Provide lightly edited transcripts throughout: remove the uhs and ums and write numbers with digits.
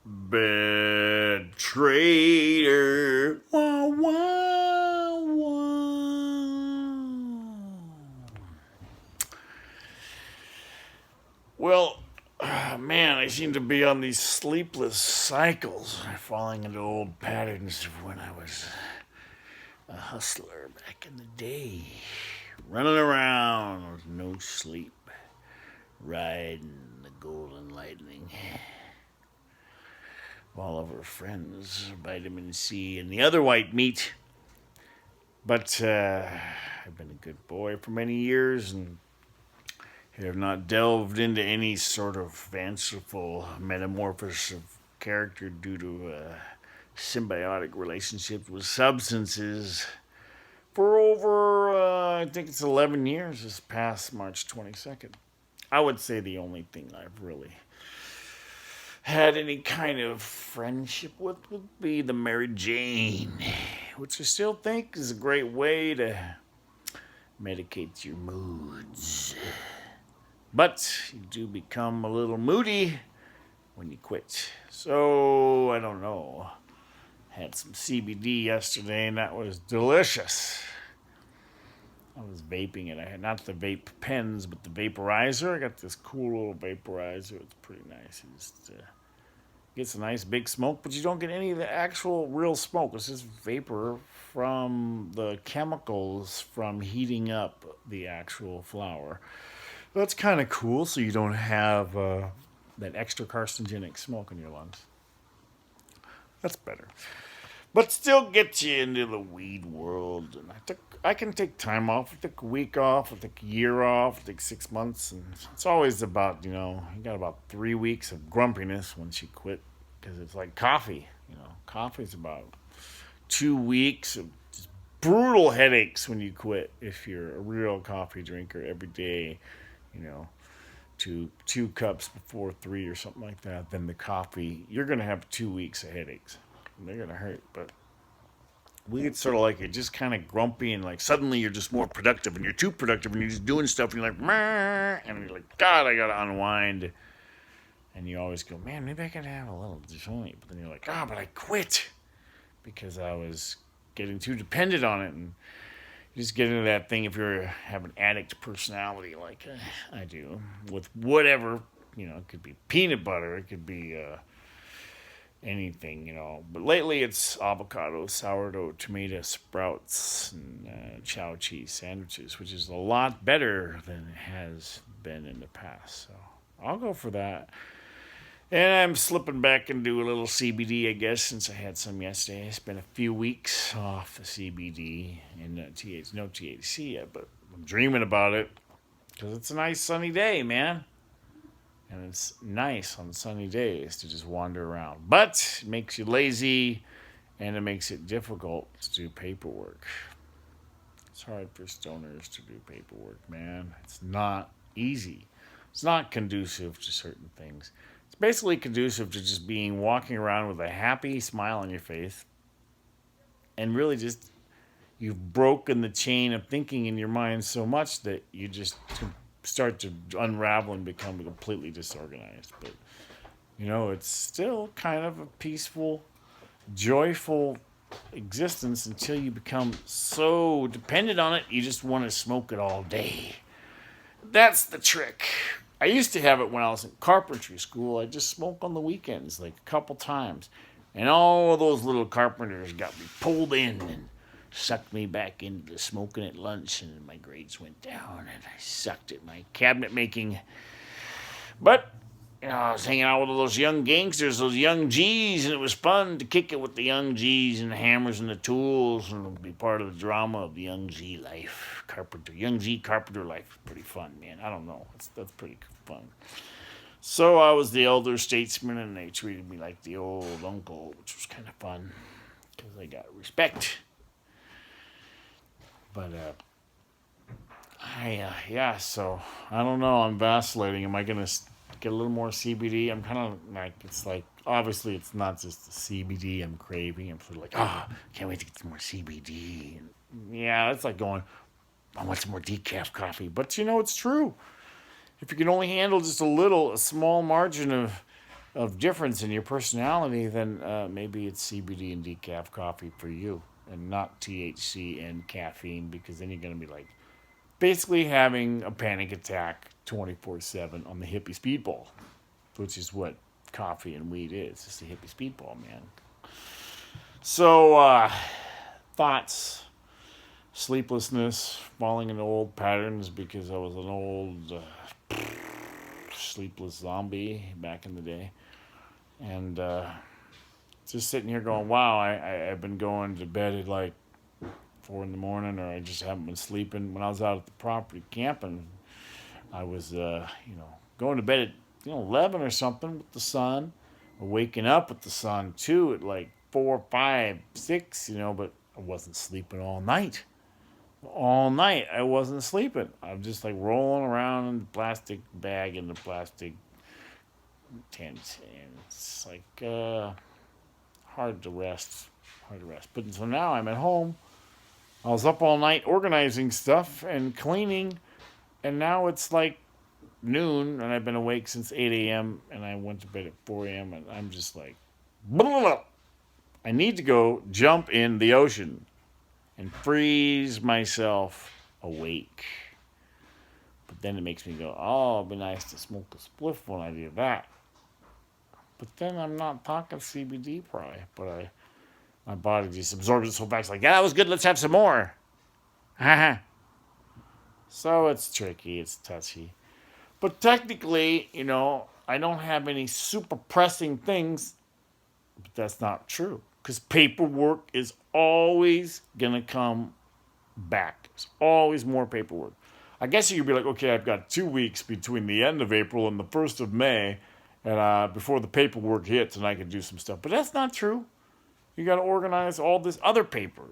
Bad trader. Wah, wah, wah. Well, man, I seem to be on these sleepless cycles, falling into old patterns of when I was a hustler back in the day. Running around with no sleep, riding the golden lightning. All of our friends, vitamin C and the other white meat. But I've been a good boy for many years and have not delved into any sort of fanciful metamorphosis of character due to symbiotic relationships with substances for over, I think it's 11 years this past March 22nd. I would say the only thing I've really had any kind of friendship with would be the Mary Jane, which I still think is a great way to medicate your moods. But you do become a little moody when you quit. So, I don't know. Had some CBD yesterday and that was delicious. I was vaping it. I had not the vape pens, but the vaporizer. I got this cool little vaporizer. It's pretty nice. It just gets a nice big smoke, but you don't get any of the actual real smoke. It's just vapor from the chemicals from heating up the actual flower. That's kind of cool, so you don't have that extra carcinogenic smoke in your lungs. That's better. But still gets you into the weed world. And I can take time off. I took a week off. I took a year off. I took 6 months. And it's always about, you got about 3 weeks of grumpiness once you quit. Because it's like coffee. Coffee's about 2 weeks of just brutal headaches when you quit. If you're a real coffee drinker every day, two cups before 3 or something like that, then the coffee, you're going to have 2 weeks of headaches. They're going to hurt, but we get sort of like you're just kind of grumpy and like suddenly you're just more productive and you're too productive and you're just doing stuff and you're like, meh, and you're like, God, I got to unwind. And you always go, man, maybe I could have a little joint. But then you're like, but I quit because I was getting too dependent on it. And you just get into that thing if you have an addict personality like I do with whatever, it could be peanut butter, it could be anything, But lately it's avocado, sourdough, tomato sprouts, and chow cheese sandwiches, which is a lot better than it has been in the past. So I'll go for that. And I'm slipping back into a little CBD, I guess, since I had some yesterday. It's been a few weeks off the CBD and no THC yet, but I'm dreaming about it because it's a nice sunny day, man. And it's nice on sunny days to just wander around. But it makes you lazy and it makes it difficult to do paperwork. It's hard for stoners to do paperwork, man. It's not easy. It's not conducive to certain things. It's basically conducive to just walking around with a happy smile on your face and really just you've broken the chain of thinking in your mind so much that you just start to unravel and become completely disorganized. But it's still kind of a peaceful, joyful existence until you become so dependent on it you just want to smoke it all day. That's the trick. I used to have it when I was in carpentry school. I just smoked on the weekends like a couple times, and all those little carpenters got me pulled in and sucked me back into the smoking at lunch, and my grades went down, and I sucked at my cabinet making. But I was hanging out with all those young gangsters, those young G's, and it was fun to kick it with the young G's and the hammers and the tools and be part of the drama of the young G life. Young G carpenter life is pretty fun, man. I don't know. That's pretty fun. So I was the elder statesman, and they treated me like the old uncle, which was kind of fun because I got respect. But so I don't know. I'm vacillating. Am I gonna get a little more CBD? I'm kind of like, it's like, obviously it's not just the CBD I'm craving. I'm sort of like, can't wait to get some more CBD. And yeah, it's like going, I want some more decaf coffee. But it's true. If you can only handle just a small margin of of difference in your personality, then maybe it's CBD and decaf coffee for you, and not THC and caffeine, because then you're going to be like basically having a panic attack 24/7 on the hippie speedball, which is what coffee and weed is. It's the hippie speedball, man. So, thoughts, sleeplessness, falling into old patterns because I was an old sleepless zombie back in the day. And just sitting here going, wow, I've been going to bed at like 4 in the morning, or I just haven't been sleeping. When I was out at the property camping, I was, going to bed at, 11 or something with the sun, or waking up with the sun too at like 4, 5, 6, but I wasn't sleeping all night. All night I wasn't sleeping. I'm just like rolling around in the plastic bag in the plastic tent, and it's like hard to rest. Hard to rest. But so now I'm at home. I was up all night organizing stuff and cleaning, and now it's like noon, and I've been awake since 8 a.m., and I went to bed at 4 a.m., and I'm just like, blah, blah. I need to go jump in the ocean and freeze myself awake. But then it makes me go, oh, it'd be nice to smoke a spliff when I do that. But then I'm not talking CBD probably, but my body just absorbs it so fast, like, yeah, that was good, let's have some more. So it's tricky, it's touchy. But technically, I don't have any super pressing things, but that's not true. Because paperwork is always going to come back. There's always more paperwork. I guess you could be like, okay, I've got 2 weeks between the end of April and the 1st of May, and before the paperwork hits, and I can do some stuff. But that's not true. You got to organize all this other paper.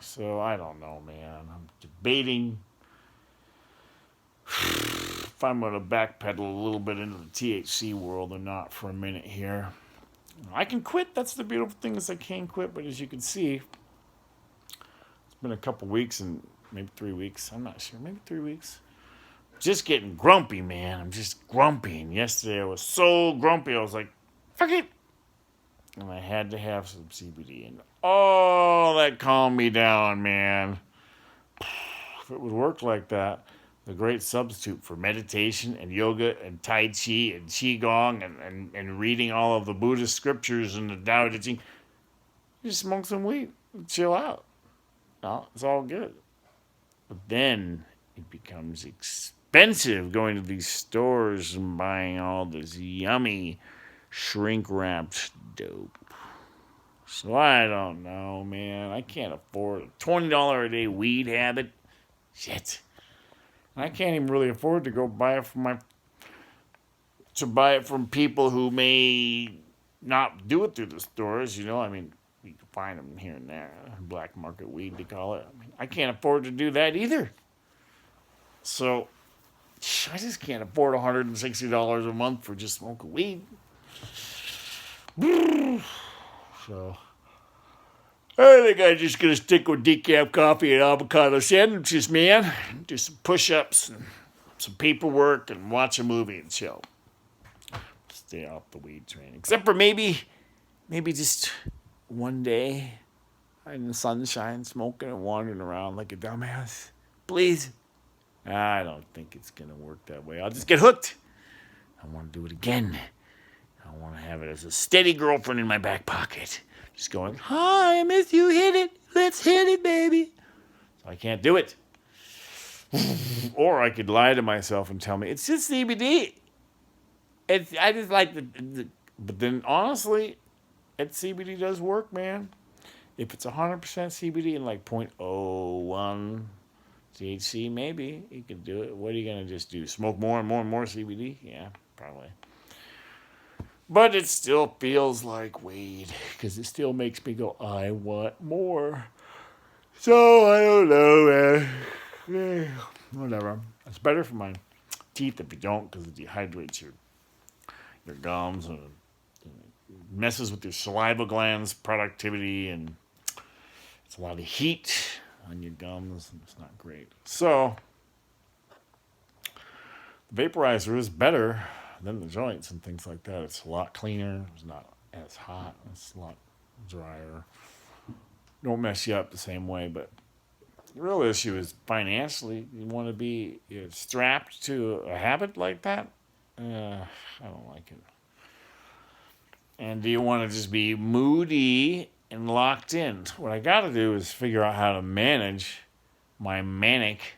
So I don't know, man. I'm debating if I'm going to backpedal a little bit into the THC world or not for a minute here. I can quit. That's the beautiful thing, is I can quit. But as you can see, it's been a couple weeks and maybe 3 weeks. I'm not sure. Maybe 3 weeks. Just getting grumpy, man. I'm just grumpy. And yesterday I was so grumpy. I was like, fuck it. And I had to have some CBD. And oh, that calmed me down, man. If it would work like that, a great substitute for meditation and yoga and Tai Chi and Qigong and reading all of the Buddhist scriptures and the Tao Te Ching. You just smoke some weed and chill out. No, it's all good. But then it becomes expensive going to these stores and buying all this yummy shrink-wrapped dope. So I don't know, man. I can't afford a $20 a day weed habit. Shit. I can't even really afford to go buy it from people who may not do it through the stores. I mean, you can find them here and there. Black market weed, they call it. I can't afford to do that either. So I just can't afford $160 a month for just smoking weed. So I think I'm just going to stick with decaf coffee and avocado sandwiches, man. Do some push-ups and some paperwork and watch a movie and chill. Stay off the weed train. Except for maybe just one day in the sunshine, smoking and wandering around like a dumbass. Please. I don't think it's going to work that way. I'll just get hooked. I want to do it again. I want to have it as a steady girlfriend in my back pocket. Just going, hi, I miss you, hit it. Let's hit it, baby. So I can't do it. Or I could lie to myself and tell me, it's just CBD. I just like but then honestly, CBD does work, man. If it's 100% CBD and like 0.01 THC, maybe you can do it. What are you going to just do? Smoke more and more and more CBD? Yeah, probably. But it still feels like weed, because it still makes me go, I want more. So, I don't know, man. Whatever. It's better for my teeth if you don't, because it dehydrates your gums and messes with your saliva glands productivity, and it's a lot of heat on your gums, and it's not great. So, the vaporizer is better then the joints and things like that, it's a lot cleaner. It's not as hot. It's a lot drier. Don't mess you up the same way, but the real issue is financially. You want to be strapped to a habit like that? I don't like it. And do you want to just be moody and locked in? What I got to do is figure out how to manage my manic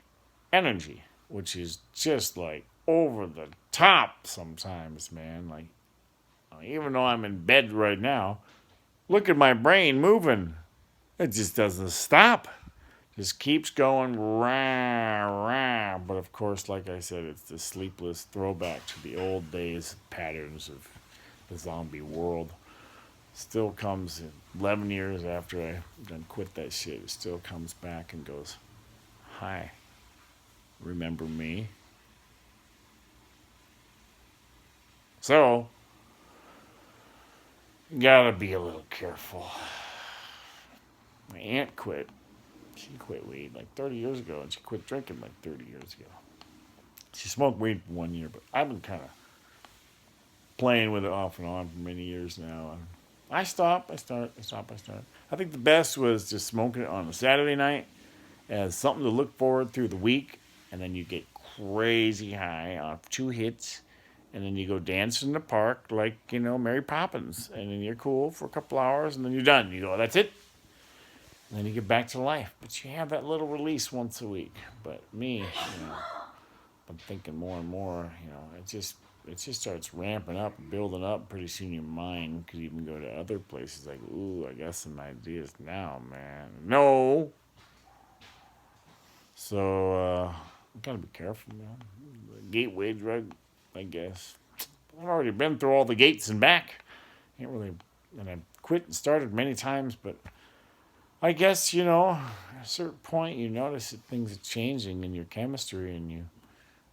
energy, which is just like over the top sometimes, man. Like, even though I'm in bed right now, look at my brain moving. It just doesn't stop. Just keeps going, rah, rah. But of course, like I said, it's the sleepless throwback to the old days patterns of the zombie world. Still comes 11 years after I done quit that shit. It still comes back and goes, hi, remember me? So, you gotta be a little careful. My aunt quit. She quit weed like 30 years ago, and she quit drinking like 30 years ago. She smoked weed for 1 year, but I've been kind of playing with it off and on for many years now. I stop, I start. I think the best was just smoking it on a Saturday night as something to look forward through the week, and then you get crazy high off 2 hits, and then you go dance in the park like, Mary Poppins, and then you're cool for a couple hours, and then you're done. You go, that's it. And then you get back to life. But you have that little release once a week. But me, I'm thinking more and more, it just starts ramping up, building up. Pretty soon your mind could even go to other places like, ooh, I got some ideas now, man. No. So, gotta be careful, man. The gateway drug, I guess. I've already been through all the gates and back. And I quit and started many times, but I guess, at a certain point you notice that things are changing in your chemistry and you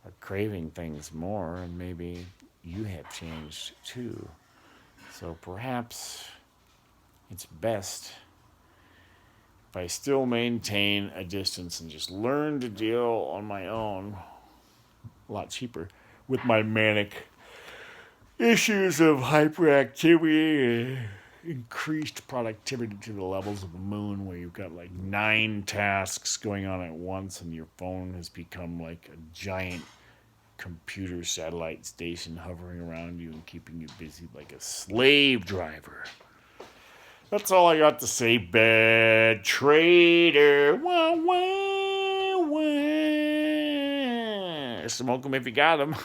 are craving things more, and maybe you have changed too. So perhaps it's best if I still maintain a distance and just learn to deal on my own, a lot cheaper, with my manic issues of hyperactivity, increased productivity to the levels of the moon, where you've got like 9 tasks going on at once, and your phone has become like a giant computer satellite station hovering around you and keeping you busy like a slave driver. That's all I got to say, bad trader. Wah, wah, wah. Smoke 'em if you got 'em.